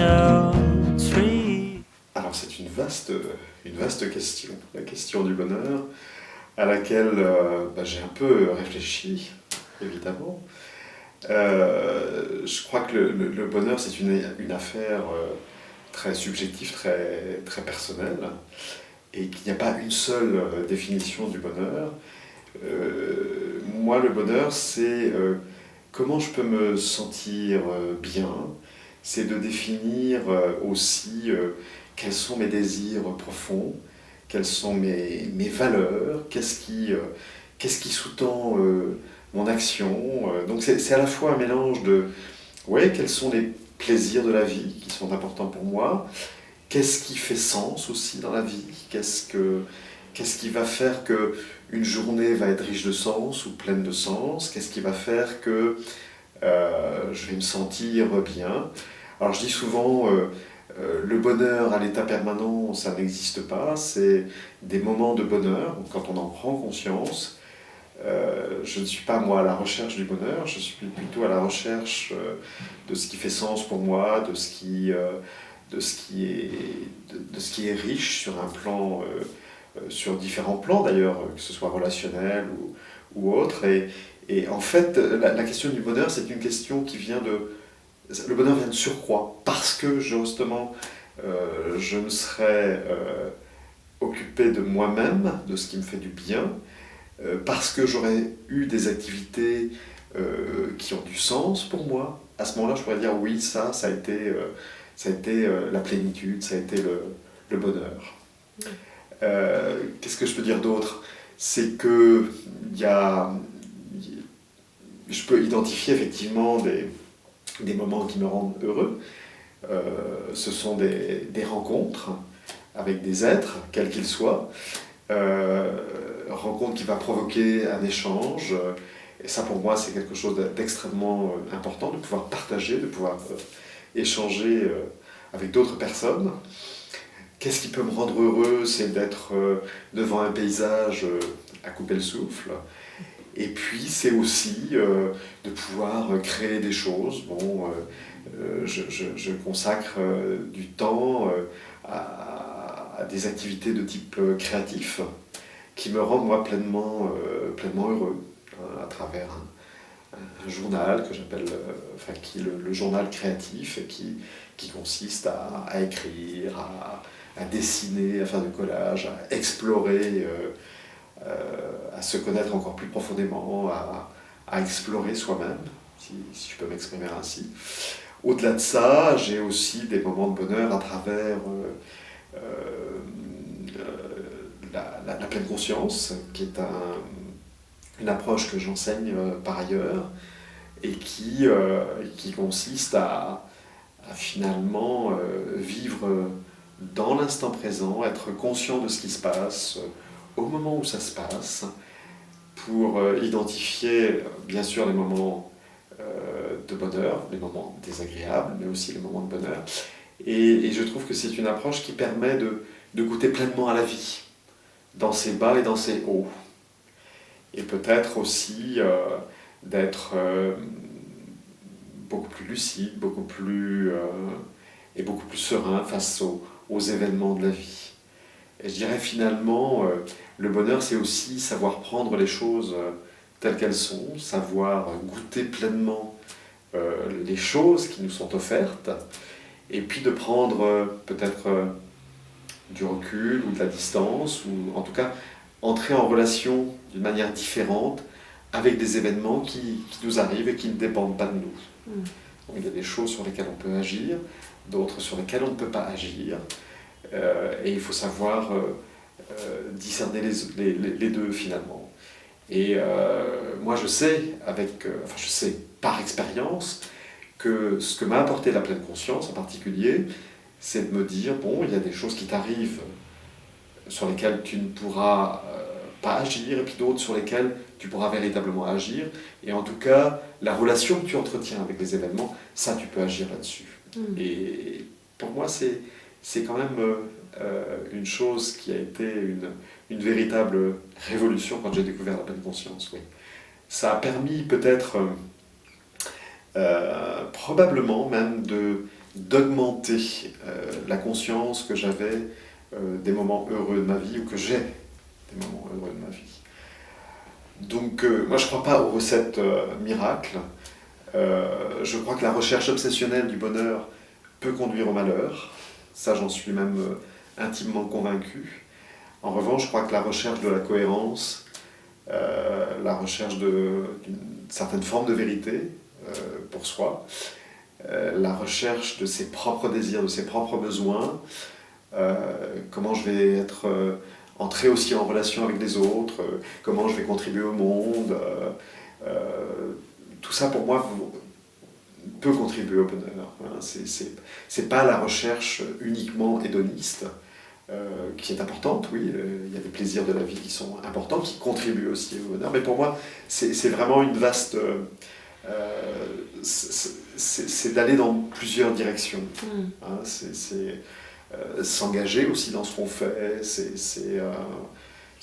angel tree. Alors c'est une vaste question, la question du bonheur, à laquelle j'ai un peu réfléchi, évidemment. Je crois que le bonheur, c'est une affaire très subjective, très, très personnelle, et qu'il n'y a pas une seule définition du bonheur. Moi, le bonheur, c'est comment je peux me sentir bien, c'est de définir aussi quels sont mes désirs profonds, quelles sont mes valeurs, qu'est-ce qui sous-tend mon action. Donc c'est à la fois un mélange de, ouais, quels sont les plaisirs de la vie qui sont importants pour moi, qu'est-ce qui fait sens aussi dans la vie, qu'est-ce qui va faire que une journée va être riche de sens ou pleine de sens, qu'est-ce qui va faire que je vais me sentir bien. Alors je dis souvent, le bonheur à l'état permanent, ça n'existe pas, c'est des moments de bonheur, quand on en prend conscience. Je ne suis pas moi à la recherche du bonheur, je suis plutôt à la recherche de ce qui fait sens pour moi, de ce qui est riche sur un plan, sur différents plans d'ailleurs, que ce soit relationnel ou autre. Et en fait, la question du bonheur, c'est une question qui vient de... Le bonheur vient de surcroît, parce que justement, je me serais occupé de moi-même, de ce qui me fait du bien, parce que j'aurais eu des activités qui ont du sens pour moi. À ce moment-là, je pourrais dire oui, ça a été, la plénitude, ça a été le bonheur. Qu'est-ce que je peux dire d'autre? C'est que je peux identifier effectivement des moments qui me rendent heureux. Ce sont des rencontres avec des êtres, quels qu'ils soient. Rencontre qui va provoquer un échange. Et ça, pour moi, c'est quelque chose d'extrêmement important, de pouvoir partager, de pouvoir échanger avec d'autres personnes. Qu'est-ce qui peut me rendre heureux? C'est d'être devant un paysage à couper le souffle. Et puis, c'est aussi de pouvoir créer des choses. Bon, je consacre du temps à des activités de type créatif qui me rendent, moi, pleinement heureux, à travers un journal que j'appelle, qui est le journal créatif, qui consiste à écrire, à dessiner, à faire du collage, à explorer, à se connaître encore plus profondément, à explorer soi-même, si je peux m'exprimer ainsi. Au-delà de ça, j'ai aussi des moments de bonheur à travers la pleine conscience, qui est une approche que j'enseigne par ailleurs, et qui consiste à finalement vivre dans l'instant présent, être conscient de ce qui se passe au moment où ça se passe, pour identifier bien sûr les moments de bonheur, les moments désagréables, mais aussi les moments de bonheur. Et je trouve que c'est une approche qui permet de goûter pleinement à la vie, dans ses bas et dans ses hauts. Et peut-être aussi d'être beaucoup plus lucide, beaucoup plus serein face aux événements de la vie. Et je dirais finalement, le bonheur, c'est aussi savoir prendre les choses telles qu'elles sont, savoir goûter pleinement les choses qui nous sont offertes, et puis de prendre peut-être du recul ou de la distance, ou en tout cas entrer en relation d'une manière différente avec des événements qui nous arrivent et qui ne dépendent pas de nous. Donc, il y a des choses sur lesquelles on peut agir, d'autres sur lesquelles on ne peut pas agir, et il faut savoir discerner les deux finalement. Et moi je sais, je sais par expérience, que ce que m'a apporté la pleine conscience en particulier, c'est de me dire, bon, il y a des choses qui t'arrivent sur lesquelles tu ne pourras pas agir, et puis d'autres sur lesquelles tu pourras véritablement agir. Et en tout cas, la relation que tu entretiens avec les événements, ça, tu peux agir là-dessus. Et pour moi, c'est quand même une chose qui a été une véritable révolution quand j'ai découvert la pleine conscience. Oui. Ça a permis peut-être, probablement même, d'augmenter la conscience que j'avais des moments heureux de ma vie, ou que j'ai des moments heureux de ma vie. Donc moi je ne crois pas aux recettes miracles. Je crois que la recherche obsessionnelle du bonheur peut conduire au malheur. Ça, j'en suis même intimement convaincu. En revanche, je crois que la recherche de la cohérence, la recherche d'une certaine forme de vérité pour soi, la recherche de ses propres désirs, de ses propres besoins, comment je vais être entrer aussi en relation avec les autres, comment je vais contribuer au monde, tout ça pour moi peut contribuer au bonheur. C'est pas la recherche uniquement hédoniste, qui est importante, oui, il y a des plaisirs de la vie qui sont importants, qui contribuent aussi au bonheur, mais pour moi, c'est vraiment une vaste... c'est d'aller dans plusieurs directions. Hein, c'est s'engager aussi dans ce qu'on fait, c'est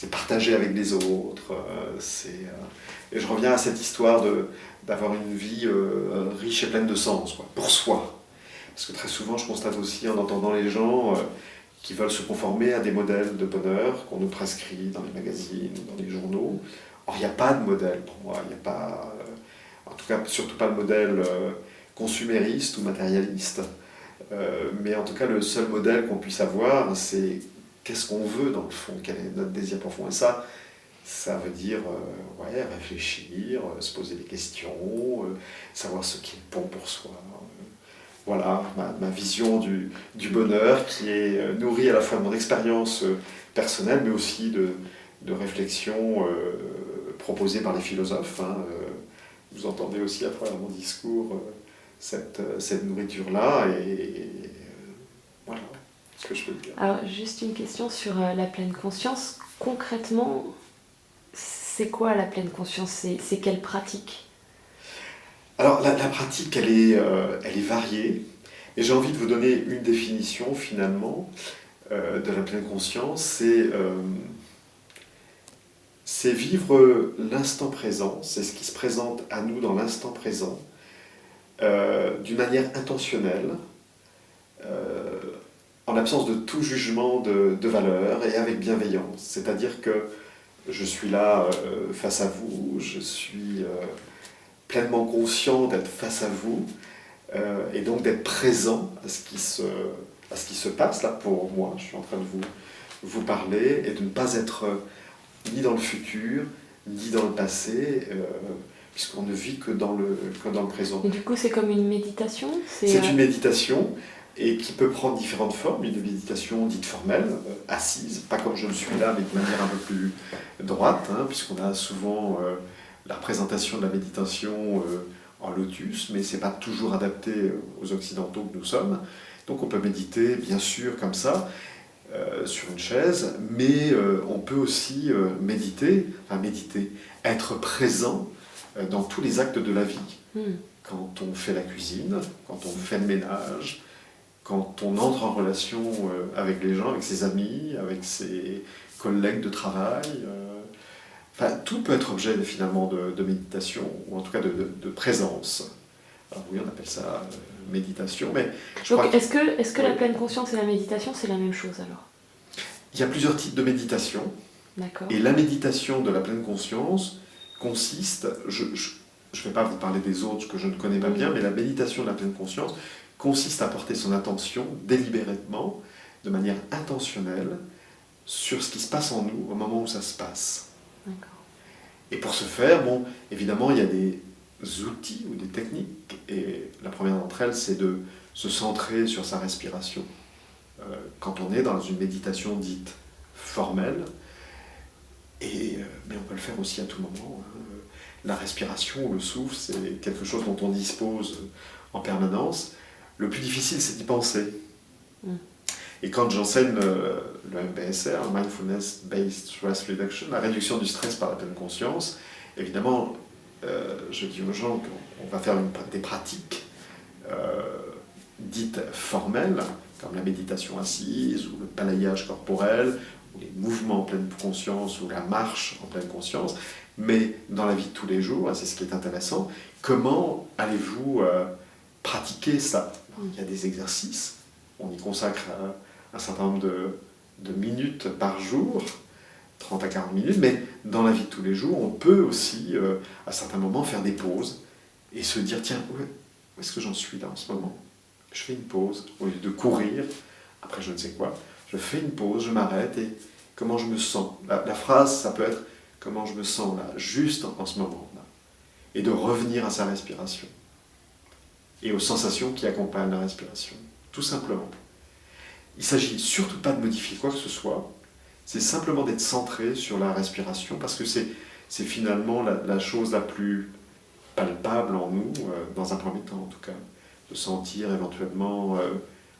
partager avec les autres, et je reviens à cette histoire d'avoir une vie riche et pleine de sens, quoi, pour soi. Parce que très souvent, je constate aussi en entendant les gens qui veulent se conformer à des modèles de bonheur qu'on nous prescrit dans les magazines ou dans les journaux. Or, il n'y a pas de modèle pour moi, il n'y a pas, en tout cas, surtout pas le modèle consumériste ou matérialiste. Mais en tout cas, le seul modèle qu'on puisse avoir, c'est qu'est-ce qu'on veut dans le fond, quel est notre désir profond. Et ça veut dire ouais, réfléchir, se poser des questions, savoir ce qui est bon pour soi. Voilà ma vision du bonheur, qui est nourrie à la fois de mon expérience personnelle, mais aussi de réflexions proposées par les philosophes. Hein. Vous entendez aussi à travers mon discours cette nourriture-là, et voilà ce que je peux dire. Alors, juste une question sur la pleine conscience. Concrètement, c'est quoi la pleine conscience ? C'est quelle pratique ? Alors, la pratique, elle est variée, et j'ai envie de vous donner une définition, finalement, de la pleine conscience. C'est vivre l'instant présent, c'est ce qui se présente à nous dans l'instant présent, d'une manière intentionnelle, en l'absence de tout jugement de valeur, et avec bienveillance. C'est-à-dire que je suis là face à vous, je suis pleinement conscient d'être face à vous, et donc d'être présent à ce qui se passe là pour moi. Je suis en train de vous parler, et de ne pas être ni dans le futur, ni dans le passé, puisqu'on ne vit que dans le présent. Et du coup, c'est comme une méditation ? C'est une méditation, et qui peut prendre différentes formes. Une méditation dite formelle, assise, pas comme je le suis là, mais de manière un peu plus droite, hein, puisqu'on a souvent la représentation de la méditation en lotus, mais c'est pas toujours adapté aux occidentaux que nous sommes. Donc on peut méditer, bien sûr, comme ça, sur une chaise, mais on peut aussi méditer, être présent dans tous les actes de la vie. Quand on fait la cuisine, quand on fait le ménage, quand on entre en relation avec les gens, avec ses amis, avec ses collègues de travail. Tout peut être objet finalement de méditation, ou en tout cas de présence. Alors oui, on appelle ça méditation, mais je Donc, crois que... est-ce que la Oui. pleine conscience et la méditation, c'est la même chose alors ? Il y a plusieurs types de méditation, D'accord. et la méditation de la pleine conscience consiste, je ne vais pas vous parler des autres que je ne connais pas bien, mais la méditation de la pleine conscience consiste à porter son attention délibérément, de manière intentionnelle, sur ce qui se passe en nous au moment où ça se passe. D'accord. Et pour ce faire, bon, évidemment, il y a des outils ou des techniques, et la première d'entre elles, c'est de se centrer sur sa respiration. Quand on est dans une méditation dite formelle, mais on peut le faire aussi à tout moment. Hein. La respiration ou le souffle, c'est quelque chose dont on dispose en permanence. Le plus difficile, c'est d'y penser. Et quand j'enseigne le MBSR, Mindfulness Based Stress Reduction, la réduction du stress par la pleine conscience, évidemment, je dis aux gens qu'on va faire des pratiques dites formelles, comme la méditation assise, ou le balayage corporel, ou les mouvements en pleine conscience, ou la marche en pleine conscience, mais dans la vie de tous les jours, c'est ce qui est intéressant, comment allez-vous pratiquer ça ? Il y a des exercices, on y consacre un certain nombre de minutes par jour, 30 à 40 minutes, mais dans la vie de tous les jours, on peut aussi, à certains moments, faire des pauses et se dire, tiens, où est-ce que j'en suis là en ce moment? Je fais une pause, au lieu de courir, après je ne sais quoi, je fais une pause, je m'arrête et comment je me sens. La phrase, ça peut être, comment je me sens là, juste en ce moment-là. Et de revenir à sa respiration et aux sensations qui accompagnent la respiration, tout simplement. Il ne s'agit surtout pas de modifier quoi que ce soit, c'est simplement d'être centré sur la respiration, parce que c'est finalement la chose la plus palpable en nous, dans un premier temps en tout cas, de sentir éventuellement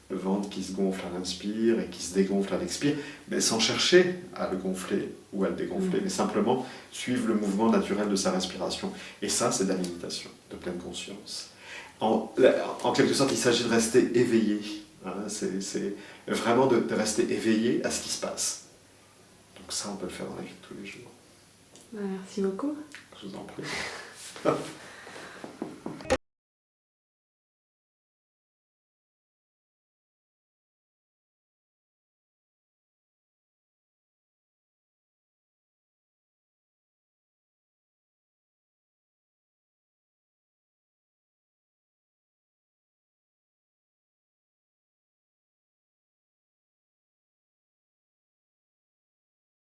le ventre qui se gonfle à l'inspire et qui se dégonfle à l'expire, mais sans chercher à le gonfler ou à le dégonfler, mais simplement suivre le mouvement naturel de sa respiration. Et ça, c'est de la méditation, de pleine conscience. En quelque sorte, il s'agit de rester éveillé. Hein, c'est vraiment de rester éveillé à ce qui se passe. Donc ça, on peut le faire dans la vie de tous les jours. Merci beaucoup. Je vous en prie.